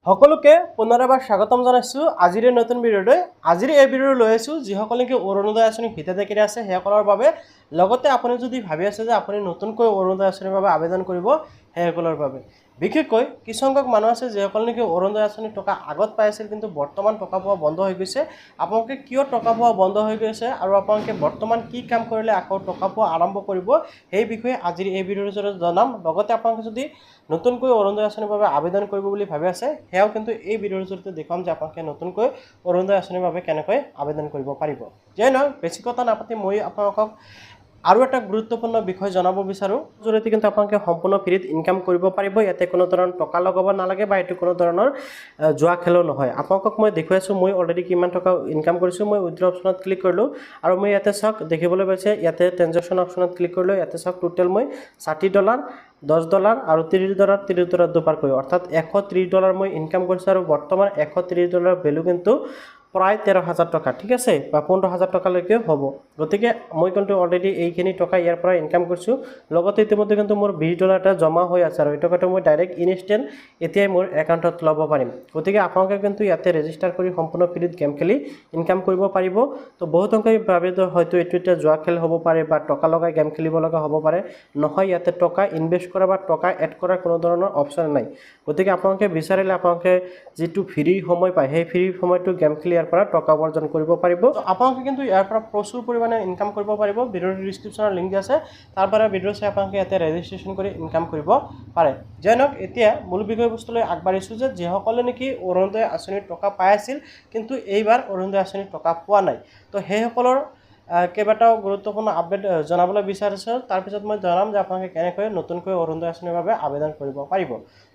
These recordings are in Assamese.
সকলোকে পুনৰবাৰ স্বাগতম জনাইছো আজিৰ নতুন ভিডিঅ'লৈ। আজিৰ এই ভিডিঅ'টো লৈ আছো যিসকলে কি অৰুণোদয় আঁচনি হিতাধিকাৰী আছে সেইসকলৰ বাবে, লগতে আপুনি যদি ভাবি আছে যে আপুনি নতুনকৈ অৰুণোদয় আঁচনিৰ বাবে আবেদন কৰিব সেইসকলৰ বাবে। বিশেষকৈ কিছুসংখ্যক মানুহ আছে যিসকলে নেকি অৰুণোদয় আঁচনিৰ টকা আগত পাই আছিল কিন্তু বৰ্তমান টকা পোৱা বন্ধ হৈ গৈছে। আপোনালোকে কিয় টকা পোৱা বন্ধ হৈ গৈছে আৰু আপোনালোকে বৰ্তমান কি কাম কৰিলে আকৌ টকা পোৱা আৰম্ভ কৰিব সেই বিষয়ে আজিৰ এই ভিডিঅ'ৰ জৰিয়তে জনাম। লগতে আপোনালোকে যদি নতুনকৈ অৰুণোদয় আঁচনিৰ বাবে আবেদন কৰিব বুলি ভাবি আছে সেয়াও কিন্তু এই ভিডিঅ'ৰ জৰিয়তে দেখুৱাম যে আপোনালোকে নতুনকৈ অৰুণোদয় আঁচনিৰ বাবে কেনেকৈ আবেদন কৰিব পাৰিব। যে নহয় বেছি কথা নাপাতি মই আপোনালোকক আৰু এটা গুৰুত্বপূৰ্ণ বিষয় জনাব বিচাৰোঁ, জৰিয়তে কিন্তু আপোনালোকে সম্পূৰ্ণ ফ্ৰীত ইনকাম কৰিব পাৰিব। ইয়াতে কোনো ধৰণৰ টকা লগাব নালাগে বা এইটো কোনো ধৰণৰ জুৱা খেলো নহয়। আপোনালোকক মই দেখুৱাই আছোঁ মই অলৰেডি কিমান টকা ইনকাম কৰিছোঁ। মই উইথড্ৰ অপশ্যনত ক্লিক কৰিলোঁ আৰু মই ইয়াতে চাওক দেখিবলৈ পাইছে, ইয়াতে ট্ৰেনজেকশ্যন অপশ্যনত ক্লিক কৰিলোঁ। ইয়াতে চাওক টোটেল মই $60, $10 আৰু $30 দুবাৰকৈ, অৰ্থাৎ $130 মই ইনকাম কৰিছোঁ আৰু বৰ্তমান $130 ভেলু কিন্তু প্ৰায় 13,000 টকা, ঠিক আছে, বা 15,000 টকালৈকে হ'ব। গতিকে মই কিন্তু অলৰেডি এইখিনি টকা ইয়াৰ পৰা ইনকাম কৰিছোঁ। লগতে ইতিমধ্যে কিন্তু মোৰ $20 এটা জমা হৈ আছে আৰু এই টকাটো মই ডাইৰেক্ট ইনষ্টেণ্ট এতিয়াই মোৰ একাউণ্টত ল'ব পাৰিম। গতিকে আপোনালোকে কিন্তু ইয়াতে ৰেজিষ্টাৰ কৰি সম্পূৰ্ণ ফ্ৰীত গেম খেলি ইনকাম কৰিব পাৰিব। তো বহুত সংখ্যক ভাবে হয়তো এইটো এতিয়া জুৱা খেল হ'ব পাৰে বা টকা লগাই গেম খেলিব লগা হ'ব পাৰে। নহয়, ইয়াতে টকা ইনভেষ্ট কৰা বা টকা এড কৰাৰ কোনো ধৰণৰ অপশ্যন নাই। গতিকে আপোনালোকে বিচাৰিলে আপোনালোকে যিটো ফ্ৰী সময় পায় সেই ফ্ৰী সময়টো গেম খেলি ইয়াৰ পৰা টকা উপাৰ্জন কৰিব পাৰিব। আপোনালোকে কিন্তু ইয়াৰ পৰা প্ৰচুৰ পৰিমাণে ইনকাম কৰিব পাৰিব। ভিডিঅ'ৰ ডিছক্ৰিপশ্যনৰ লিংক দি আছে, তাৰ পৰা ভিডিঅ' চাই আপোনালোকে ইয়াতে ৰেজিষ্ট্ৰেশ্যন কৰি ইনকাম কৰিব পাৰে। যে নহওক এতিয়া মূল বিষয়বস্তুলৈ আগবাঢ়িছোঁ যে যিসকলে নেকি অৰুণোদয় আঁচনিৰ টকা পাই আছিল কিন্তু এইবাৰ অৰুণোদয় আঁচনিৰ টকা পোৱা নাই, তো সেইসকলৰ কেইবাটাও গুৰুত্বপূৰ্ণ আপডেট জনাবলৈ বিচাৰিছোঁ। তাৰপিছত মই জনাম যে আপোনালোকে কেনেকৈ নতুনকৈ অৰুণোদয় আঁচনিৰ বাবে আবেদন কৰিব পাৰিব।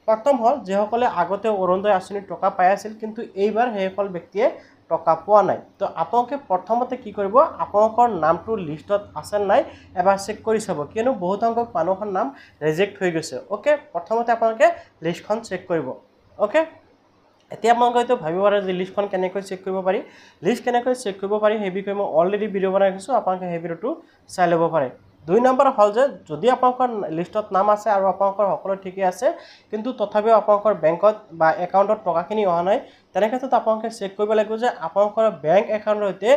প্ৰথম হ'ল যিসকলে আগতে অৰুণোদয় আঁচনিৰ টকা পাই আছিল কিন্তু এইবাৰ সেইসকল ব্যক্তিয়ে টকা পোৱা নাই। তো আপোনালোকে প্ৰথমতে কি কৰিব, আপোনালোকৰ নামটো লিষ্টত আছে নাই এবাৰ চেক কৰি চাব, কিয়নো বহুত সংখ্যক মানুহৰ নাম ৰিজেক্ট হৈ গৈছে। অ'কে, প্ৰথমতে আপোনালোকে লিষ্টখন চেক কৰিব। অ'কে, এতিয়া আপোনালোকে হয়তো ভাবিব পাৰে যে লিষ্টখন কেনেকৈ চেক কৰিব পাৰি। লিষ্ট কেনেকৈ চেক কৰিব পাৰি সেই বিষয়ে মই অলৰেডি ভিডিঅ' বনাই ৰাখিছোঁ, আপোনালোকে সেই ভিডিঅ'টো চাই ল'ব পাৰে। 2 নম্বৰ হ'ল যে যদি আপোনালোকৰ লিষ্টত নাম আছে আৰু আপোনালোকৰ সকলো ঠিকেই আছে কিন্তু তথাপিও আপোনালোকৰ বেংকত বা একাউণ্টত টকাখিনি অহা নাই, তেনে ক্ষেত্ৰত আপোনালোকে চেক কৰিব লাগিব যে আপোনালোকৰ বেংক একাউণ্টৰ সৈতে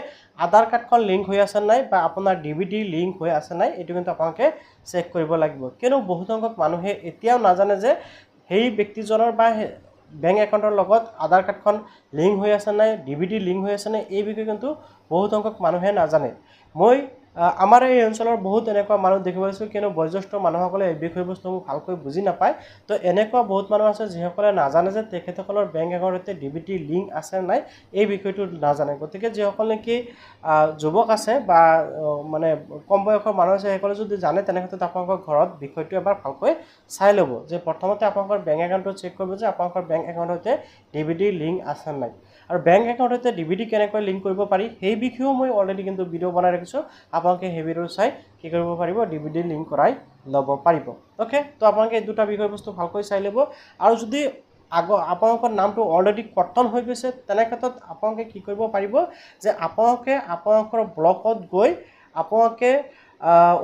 আধাৰ কাৰ্ডখন লিংক হৈ আছে নাই বা আপোনাৰ DBD লিংক হৈ আছে নাই, এইটো কিন্তু আপোনালোকে চেক কৰিব লাগিব। কিয়নো বহুত সংখ্যক মানুহে এতিয়াও নাজানে যে সেই ব্যক্তিজনৰ বা বেংক একাউণ্টৰ লগত আধাৰ কাৰ্ডখন লিংক হৈ আছে নাই, DBD লিংক হৈ আছে নাই, এই বিষয়ে কিন্তু বহুত সংখ্যক মানুহে নাজানে। মই আমাৰ এই অঞ্চলৰ বহুত এনেকুৱা মানুহ দেখিব পাইছোঁ, কিয়নো বয়োজ্যেষ্ঠ মানুহসকলে এই বিষয়বস্তুসমূহ ভালকৈ বুজি নাপায়। তো এনেকুৱা বহুত মানুহ আছে যিসকলে নাজানে যে তেখেতসকলৰ বেংক একাউণ্টৰ সৈতে DBD লিংক আছে নাই, এই বিষয়টো নাজানে। গতিকে যিসকল নেকি যুৱক আছে বা মানে কম বয়সৰ মানুহ আছে সেইসকলে যদি জানে তেনেক্ষেত্ৰত আপোনালোকৰ ঘৰত বিষয়টো এবাৰ ভালকৈ চাই ল'ব যে প্ৰথমতে আপোনালোকৰ বেংক একাউণ্টটো চেক কৰিব যে আপোনালোকৰ বেংক একাউণ্টৰ সৈতে DBD লিংক আছে নাই। আৰু বেংক একাউণ্টৰ সৈতে DBD কেনেকৈ লিংক কৰিব পাৰি সেই বিষয়েও মই অলৰেডি কিন্তু ভিডিঅ' বনাই ৰাখিছোঁ, আপোনালোকে সেই ভিডিঅ' চাই কি কৰিব পাৰিব, DBD লিংক কৰাই ল'ব পাৰিব। অ'কে, তো আপোনালোকে এই দুটা বিষয়বস্তু ভালকৈ চাই ল'ব। আৰু যদি আপোনালোকৰ নামটো অলৰেডি কৰ্তন হৈ গৈছে তেনে ক্ষেত্ৰত আপোনালোকে কি কৰিব পাৰিব যে আপোনালোকে আপোনালোকৰ ব্লকত গৈ আপোনালোকে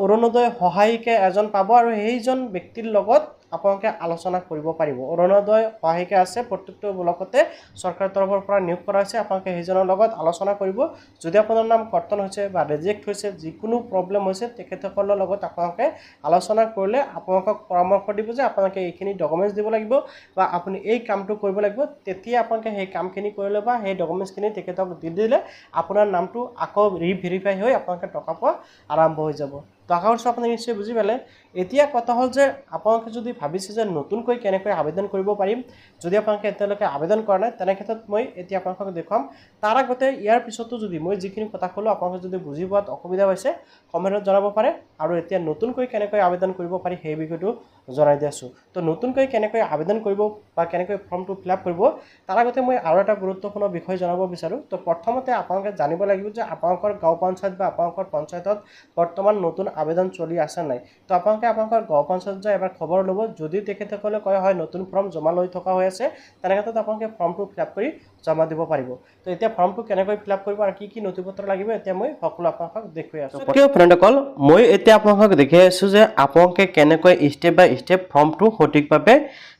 অৰুণোদয় সহায়িকা এজন পাব আৰু সেইজন ব্যক্তিৰ লগত আপোনালোকে আলোচনা কৰিব পাৰিব। অৰুণোদয় সহায়িকা আছে প্ৰত্যেকটো ব্লকতে, চৰকাৰৰ তৰফৰ পৰা নিয়োগ কৰা হৈছে। আপোনালোকে সেইজনৰ লগত আলোচনা কৰিব। যদি আপোনাৰ নাম কৰ্তন হৈছে বা ৰিজেক্ট হৈছে, যিকোনো প্ৰব্লেম হৈছে, তেখেতসকলৰ লগত আপোনালোকে আলোচনা কৰিলে আপোনালোকক পৰামৰ্শ দিব যে আপোনালোকে এইখিনি ডকুমেণ্টছ দিব লাগিব বা আপুনি এই কামটো কৰিব লাগিব। তেতিয়া আপোনালোকে সেই কামখিনি কৰিলে বা সেই ডকুমেণ্টছখিনি তেখেতক দি দিলে আপোনাৰ নামটো আকৌ ৰিভেৰিফাই হৈ আপোনালোকে টকা পোৱা আৰম্ভ হৈ যাব। তো আশা কৰিছোঁ আপুনি নিশ্চয় বুজি পালে। এতিয়া কথা হ'ল যে আপোনালোকে যদি ভাবিছে যে নতুনকৈ কেনেকৈ আবেদন কৰিব পাৰিম, যদি আপোনালোকে এতিয়ালৈকে আবেদন কৰা নাই তেনে ক্ষেত্ৰত মই এতিয়া আপোনালোকক দেখুৱাম। তাৰ আগতে ইয়াৰ পিছতো যদি মই যিখিনি কথা ক'লোঁ আপোনালোকে যদি বুজি পোৱাত অসুবিধা হৈছে কমেণ্টত জনাব পাৰে। আৰু এতিয়া নতুনকৈ কেনেকৈ আবেদন কৰিব পাৰি সেই বিষয়টো জনাই দি আছোঁ। তো নতুনকৈ কেনেকৈ আবেদন কৰিব বা কেনেকৈ ফৰ্মটো ফিল আপ কৰিব তাৰ আগতে মই আৰু এটা গুৰুত্বপূৰ্ণ বিষয় জনাব বিচাৰোঁ। তো প্ৰথমতে আপোনালোকে জানিব লাগিব যে আপোনালোকৰ গাঁও পঞ্চায়ত বা আপোনালোকৰ পঞ্চায়তত বৰ্তমান নতুন আবেদন চলি আছে নাই। তো আপোনালোকে আপোনালোকৰ গাঁও পঞ্চায়ত যায় এবাৰ খবৰ ল'ব। যদি তেখেতসকলে কয় হয় নতুন ফৰ্ম জমা লৈ থকা হৈ আছে, তেনে ক্ষেত্ৰত আপোনালোকে ফৰ্মটো ফিল আপ কৰি জমা দিব পাৰিব। তো এতিয়া ফৰ্মটো কেনেকৈ ফিল আপ কৰিব আৰু কি কি নথিপত্ৰ লাগিব এতিয়া মই সকলো আপোনালোকক দেখুৱাই আছোঁ। ফ্ৰেণ্ডসকল, মই এতিয়া আপোনালোকক দেখুৱাই আছোঁ যে আপোনালোকে কেনেকৈ ষ্টেপ বাই ষ্টেপ ফৰ্মটো সঠিকভাৱে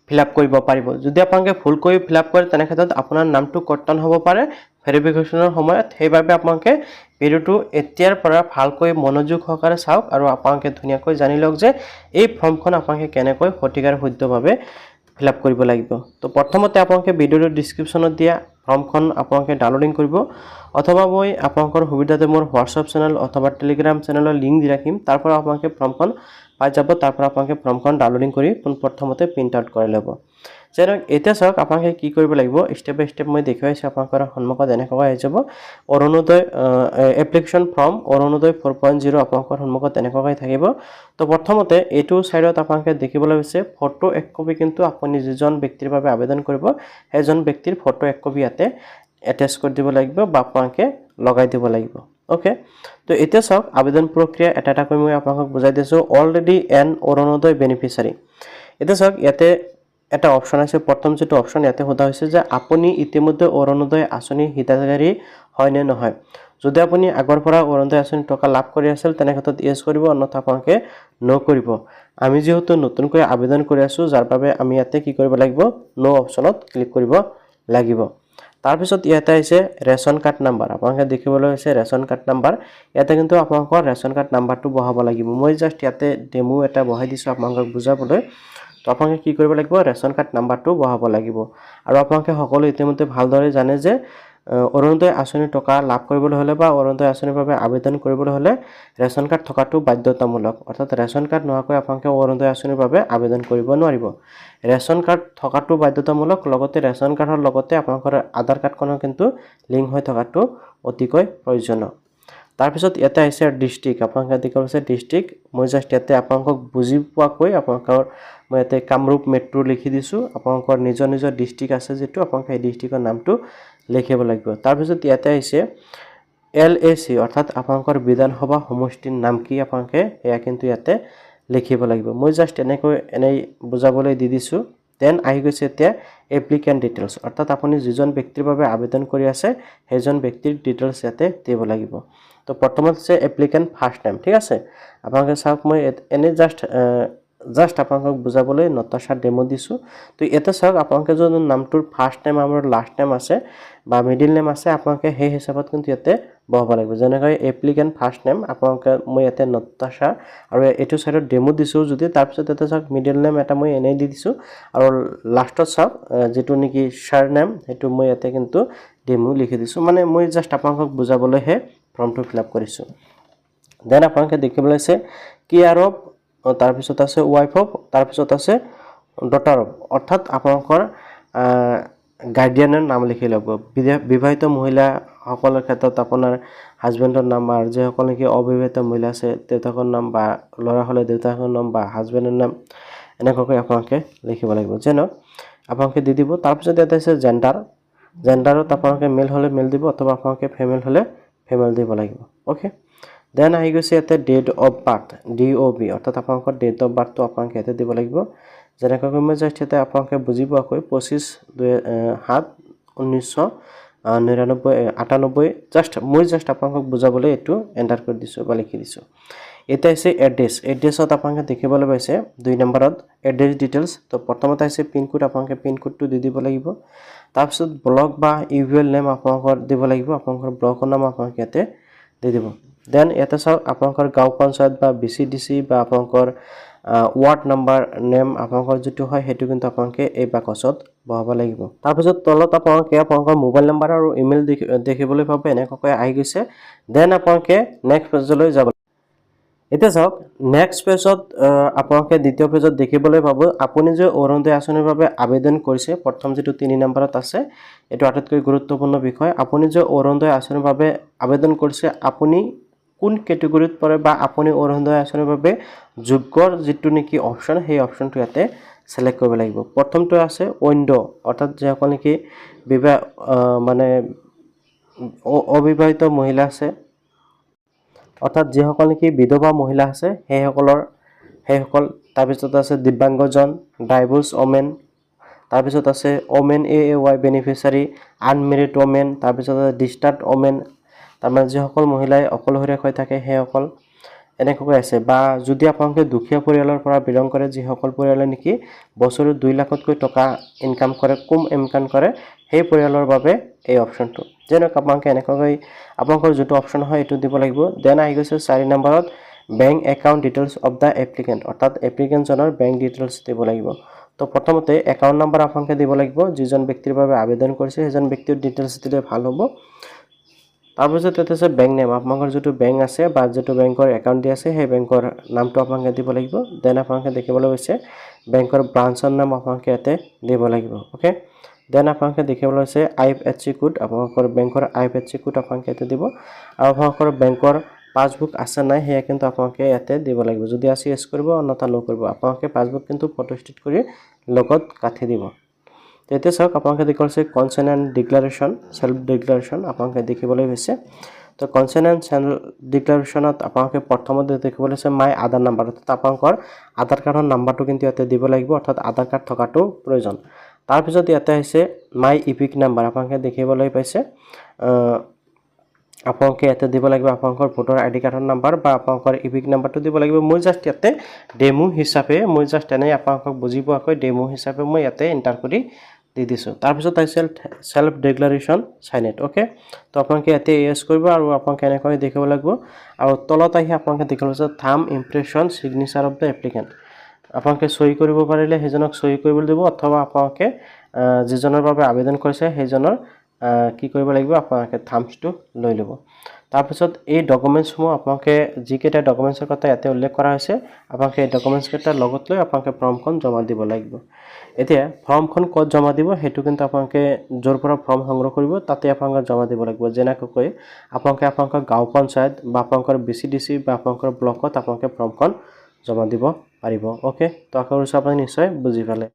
ফিল আপ কৰিব পাৰিব যদি আপোনালোকে ভুলকৈ ফিল আপ কৰে তেনে ক্ষেত্ৰত আপোনাৰ নামটো কৰ্তন হ'ব পাৰে ভেৰিফিকেশ্যনৰ সময়ত সেইবাবে আপোনালোকে ভিডিঅ'টো এতিয়াৰ পৰা ভালকৈ মনোযোগ সহকাৰে চাওক আৰু আপোনালোকে ধুনীয়াকৈ জানি লওক যে এই ফৰ্মখন আপোনালোকে কেনেকৈ সঠিক আৰু শুদ্ধভাৱে ফিল আপ কৰিব লাগিব তো প্ৰথমতে আপোনালোকে ভিডিঅ'ৰ ডেছক্ৰিপশ্যনত দিয়া ফৰ্মখন আপোনালোকে ডাউনলোডিং কৰিব অথবা মই আপোনালোকৰ সুবিধাতে মোৰ হোৱাটছআপ চেনেল অথবা টেলিগ্ৰাম চেনেলৰ লিংক দি ৰাখিম তাৰ পৰা আপোনালোকে ফৰ্মখন পাই যাব তাৰ পৰা আপোনালোকে ফৰ্মখন ডাউনলোডিং কৰি প্ৰথমতে প্ৰিণ্ট আউট কৰি ল'ব যেনে এতিয়া চাওক আপোনালোকে কি কৰিব লাগিব ষ্টেপ বাই ষ্টেপ মই দেখুৱাইছোঁ আপোনালোকৰ সন্মুখত এনেকৈ আহি যাব অৰুণোদয় এপ্লিকেশ্যন ফৰ্ম অৰুণোদয় 4.0 আপোনালোকৰ সন্মুখত এনেকৈ থাকিব তো প্ৰথমতে এইটো সাইডত আপোনালোকে দেখিবলৈ পাইছে ফটো এক কপি কিন্তু আপুনি যিজন ব্যক্তিৰ বাবে আবেদন কৰিব সেইজন ব্যক্তিৰ ফটো এক কপি ইয়াতে এটাচ কৰি দিব লাগিব বা আপোনালোকে লগাই দিব লাগিব ওকে তো এতিয়া চাওক আবেদন প্ৰক্ৰিয়া এটা এটা কৰি মই আপোনালোকক বুজাই দিছোঁ অলৰেডি এন অৰুণোদয় বেনিফিচিয়াৰী এতিয়া চাওক ইয়াতে এটা অপশন আছে প্ৰথম যেটো অপশন ইয়াতে সোধা হৈছে যে আপুনি ইতিমধ্যে অৰুণোদয় আঁচনি হিতাধিকাৰী হয় নে নহয় যদি আপুনি আগৰ পৰা অৰুণোদয় আঁচনি টকা লাভ কৰি আছিল তেনে ক্ষেত্ৰত ইয়েস কৰিব অন্যথা আপোনালোকে নো কৰিব আমি যেহেতু নতুনকৈ আবেদন কৰি আছো যাৰ বাবে আমি ইয়াতে কি কৰিব লাগিব নো অপশনত ক্লিক কৰিব লাগিব তাৰপিছত ইয়াতে আছে ৰেশন কাৰ্ড নাম্বাৰ আপোনালোকে দেখিবলৈ আছে ৰেশন কাৰ্ড নাম্বাৰ ইয়াতে কিন্তু আপোনালোকৰ ৰেশন কাৰ্ড নাম্বাৰটো বহাব লাগিব মই জাস্ট ইয়াতে ডেমো এটা বহাই দিছো আপোনালোকক বুজাবলৈ তো আপোনালোকে কি কৰিব লাগিব ৰেশন কাৰ্ড নাম্বাৰটো বহাব লাগিব আৰু আপোনালোকে সকলো ইতিমধ্যে ভালদৰে জানে যে অৰুণোদয় আঁচনি টকা লাভ কৰিবলৈ হলে বা অৰুণোদয় আঁচনিৰ বাবে আবেদন কৰিবলৈ হলে ৰেশন কাৰ্ড থকাটো বাধ্যতামূলক অৰ্থাৎ ৰেশন কাৰ্ড নোহোৱাকৈ আপোনালোকে অৰুণোদয় আঁচনিৰ বাবে আবেদন কৰিব নোৱাৰিব ৰেশন কাৰ্ড থকাটো বাধ্যতামূলক লগতে ৰেশন কাৰ্ডৰ লগতে আপোনালোকৰ আধাৰ কাৰ্ডখনো কিন্তু লিংক হৈ থকাটো অতিকৈ প্ৰয়োজনীয় তাৰপিছত ইয়াতে আছে ডিস্ট্ৰিক্ট আপোনালোকে দেখিছে ডিস্ট্ৰিক্ট মই জাস্ট ইয়াতে আপোনালোকক বুজি পোৱাকৈ আপোনালোকৰ মই ইয়াতে কামৰূপ মেট্ৰো লিখি দিছো আপোনালোকৰ নিজৰ নিজৰ ডিস্ট্ৰিক্ট আছে যেটো আপোনালোকে এই ডিস্ট্ৰিক্টৰ নামটো লিখিব লাগিব তাৰপিছত ইয়াতে আছে এলএসি অৰ্থাৎ আপোনালোকৰ বিধানসভা সমষ্টিৰ নাম কি আপোনালোকে এয়া কিন্তু ইয়াতে লিখিব লাগিব মই জাস্ট এনেই বুজাবলৈ দি দিছো দেন আহি গৈছে এতিয়া এপ্লিকেন্ট ডিটেইলছ অৰ্থাৎ আপুনি যিজন ব্যক্তিৰ বাবে আবেদন কৰি আছে সেইজন ব্যক্তিৰ ডিটেইলছ ইয়াতে দিব লাগিব তো প্ৰথমতে আছে এপ্লিকেন্ট ফাৰ্স্ট নেম ঠিক আছে আপোনালোকে চাওক মই এনে জাস্ট আপোনালোকক বুজাবলৈ নতাশা ডেমো দিছো তো এটা চাওক আপোনালোকে যদি নামটোৰ ফাৰ্স্ট নেম আৰু লাষ্ট নেম আছে বা মিডল নেম আছে আপোনালোকে সেই হিচাপত কিন্তু ইয়াতে বহাব লাগিব যেনেকৈ এপ্লিকেন্ট ফাৰ্স্ট নেম আপোনালোকে মই ইয়াতে নতাশা আৰু এটো সাইডত ডেমো দিছো যদি তাৰপিছত এটা চাওক মিডল নেম এটা মই এনেই দি দিছো আৰু লাষ্টত চাওক যেটো নেকি সাৰ নেম হেতু মই ইয়াতে কিন্তু ডেমো লিখি দিছো মানে মই জাস্ট আপোনালোকক বুজাবলৈ হে ফৰ্মটো ফিল আপ কৰিছো দেন আপোনালোকে দেখিবলৈ আছে কেয়াৰ অফ তাৰপিছত আছে ওয়াইফ অফ তাৰপিছত আছে ডটাৰ অফ অৰ্থাৎ আপোনালোকৰ গাৰ্ডিয়ানৰ নাম লিখি ল'ব বিবাহিত মহিলা সকলৰ ক্ষেত্ৰত আপোনাৰ হাজবেণ্ডৰ নাম আৰু যে সকল নেকি অবিবাহিত মহিলা আছে দেউতাকৰ নাম বা ল'ৰা হলে দেউতাকৰ নাম বা হাজবেণ্ডৰ নাম এনেকৈ আপোনালোকে লিখিব লাগিব যেন আপোনালোকে দি দিব তাৰপিছত এটা আছে জেন্ডাৰত আপোনালোকে মেল হলে মেল দিব অথবা আপোনালোকে ফিমেল হলে ফিমেল দিব লাগিব ওকে দেন আহি গৈছে এটা ডেট অফ বাৰ্থ DOB অৰ্থাৎ আপোনালোকৰ ডেট অফ বাৰ্থটো আপোনালোকে ইয়াতে দিব লাগিব যেনেকৈ মই জাস্ট ইয়াতে আপোনালোকে বুজি পোৱাকৈ 25/7/1998 জাস্ট আপোনালোকক বুজাবলৈ এটো এন্টাৰ কৰি দিছো বা লিখি দিছো এটা আছে এড্ৰেছত আপোনালোকে দেখিবলৈ পাইছে 2 নম্বৰত এড্ৰেছ ডিটেইলছ তো প্ৰথমতে আছে পিন কোড আপোনালোকে পিন কোডটো দি দিব লাগিব তাৰপিছত ব্লক বা ইউএল নেম আপোনালোকৰ দিব লাগিব আপোনালোকৰ ব্লকৰ নাম আপোনালোকে ইয়াতে দি দিব দেন ইয়াতে চাওক আপোনালোকৰ গাঁও পঞ্চায়ত বা BCDC বা আপোনালোকৰ ওয়াৰ্ড নাম্বাৰ নেম আপোনালোকৰ যেটো হয় হেতু কিন্তু আপোনালোকে এই বাকচত বহাব লাগিব তাৰপিছত তলত আপোনালোকে আপোনালোকৰ মোবাইল নাম্বাৰ আৰু ইমেইল দেখিবলৈ পাব এনেকৈ আহি গৈছে দেন আপোনালোকে নেক্সট পেজলৈ যাব এতিয়া চাওক নেক্সট পেজত আপোনালোকে দ্বিতীয় পেজত দেখিবলৈ পাব আপুনি যে অৰুণোদয় আঁচনিৰ বাবে আবেদন কৰিছে প্ৰথম যেটো 3 নম্বৰত আছে এটো আটাইতকৈ গুৰুত্বপূৰ্ণ বিষয় আপুনি যে অৰুণোদয় আঁচনিৰ বাবে আবেদন কৰিছে আপুনি কোন ক্যাটেগৰীত পৰে বা আপুনি অৰুণোদয় আঁচনিৰ বাবে যোগ্যৰ যেটো নেকি অপচন সেই অপচনটো ইয়াতে সিলেক্ট কৰিব লাগিব প্ৰথমটো আছে উইন্ডো অৰ্থাৎ যে সকল নেকি মানে অবিবাহিত মহিলা আছে অৰ্থাৎ যে সকল নেকি বিধৱা মহিলা আছে সেই সকল তাৰপিছত আছে দিব্যাংগজন ডাইভোৰ্স ওমেন তাৰপিছত আছে women AAY beneficiary unmarried women তাৰপিছত আছে ডিস্টাৰ্ড ওমেন তাৰমানে যে সকল মহিলাই অকলশৰীয়া হৈ থাকে সেই সকল এনেকৈ আছে বা যদি আপোনালোকে দুখীয়া পৰিয়ালৰ পৰা বিলং কৰে যিসকল পৰিয়ালে নেকি বছৰত 2 লাখতকৈ টকা ইনকাম কৰে কম ইনকাম কৰে সেই পৰিয়ালৰ বাবে এই অপচনটো যেনক আপোনালোকে এনেকৈ আপোনালোকৰ যেটো অপচন হয় এটো দিব লাগিব দেন আহি গৈছে 4 নম্বৰত bank account details of the applicant অৰ্থাৎ এপ্লিকেন্ট জনৰ বেংক ডিটেইলছ দিব লাগিব তো প্ৰথমতে একাউণ্ট নাম্বাৰ আপোনালোকে দিব লাগিব যিজন ব্যক্তিৰ বাবে আবেদন কৰিছে সেইজন ব্যক্তিৰ ডিটেইলছ দিলে ভাল হ'ব তাৰপিছত এটা আছে বেংক নেম আপোনালোকৰ যেটো বেংক আছে বা যেটো বেংকৰ একাউণ্ট দি আছে সেই বেংকৰ নামটো আপোনালোকে দিব লাগিব দেন আপোনালোকে দেখিবলৈ হৈছে বেংকৰ ব্ৰাঞ্চৰ নাম আপোনালোকে ইয়াতে দিব লাগিব ওকে দেন আপোনালোকে দেখিবলৈ হৈছে আইএফএসচি কোড আপোনালোকৰ বেংকৰ আইএফএসচি কোড আপোনালোকে ইয়াতে দিব আৰু আপোনালোকৰ বেংকৰ পাসবুক আছে নাই হেয়া কিন্তু আপোনালোকে ইয়াতে দিব লাগিব যদি আছে এস কৰিব অন্যথা নো কৰিব আপোনালোকে পাসবুক কিন্তু ফটো ষ্টেট কৰি লগত কাটি দিব তেতে সক আপোনালোকে দেখিছে কনসেন্ট ডিক্লাৰেচন সেলফ ডিক্লাৰেচন আপোনালোকে দেখিবলৈ হৈছে তো কনসেন্ট সেলফ ডিক্লাৰেচনত আপোনালোকে প্ৰথমতে দেখিবলৈ আছে মাই আধাৰ নাম্বাৰ অৰ্থাৎ আপোনালোকৰ আধাৰ কাৰ্ডৰ নাম্বাৰটো কিন্তু ইয়াতে দিব লাগিব অৰ্থাৎ আধাৰ কাৰ্ড থকাটো প্ৰয়োজন তাৰ পিছত ইয়াতে আছে মাই ইপিক নাম্বাৰ আপোনালোকে দেখিবলৈ পাইছে আপোনালোকে ইয়াতে দিব লাগিব আপোনালোকৰ ভোটাৰ আইডি কাৰ্ডৰ নাম্বাৰ বা আপোনালোকৰ ইপিক নাম্বাৰটো দিব লাগিব মই জাস্ট ইয়াতে ডেমো হিচাপে মই জাস্ট এনে আপোনালোকক বুজি পোৱাকৈ ডেমো হিচাপে মই ইয়াতে এন্টাৰ কৰি দি দিছো তাৰ পিছত আছে সেলফ ডিক্লাৰেচন সাইন ইট ওকে তো আপোনালোকে ইয়াতে ইয়েস কৰিব আৰু আপোনালোকে এনেকৈ দেখিব লাগিব আৰু তলত আহি আপোনালোকে দেখিব আছে থাম impression signature of the applicant আপোনালোকে সই কৰিব পাৰিলে হেজনক সই কৰিব দিব অথবা আপোনালোকে যিজনৰ বাবে আবেদন কৰিছে হেজনৰ কি কৰিব লাগিব আপোনালোকে থাম্বটো লৈ লব তাৰ পিছত এই ডকুমেন্টসমূহ আপোনালোকে যিকেটা ডকুমেন্টৰ কথা ইয়াতে উল্লেখ কৰা হৈছে আপোনালোকে এই ডকুমেন্টছ কেটা লগত লৈ আপোনালোকে ফৰ্মখন জমা দিব লাগিব এতিয়া ফৰ্মখন ক'ত জমা দিব হেতু কিন্তু আপোনালোকে জোৰ পৰা ফৰ্ম সংগ্ৰহ কৰিব তাতে আপোনালোকে জমা দিব লাগিব যেনেকৈ আপোনালোকে আপোনালোকৰ গাঁও পঞ্চায়ত বা আপোনালোকৰ বিচিডিসি বা আপোনালোকৰ ব্লকত আপোনালোকে ফৰ্মখন জমা দিব পাৰিব ওকে তো আশা কৰিছো আপুনি নিশ্চয় বুজি পালে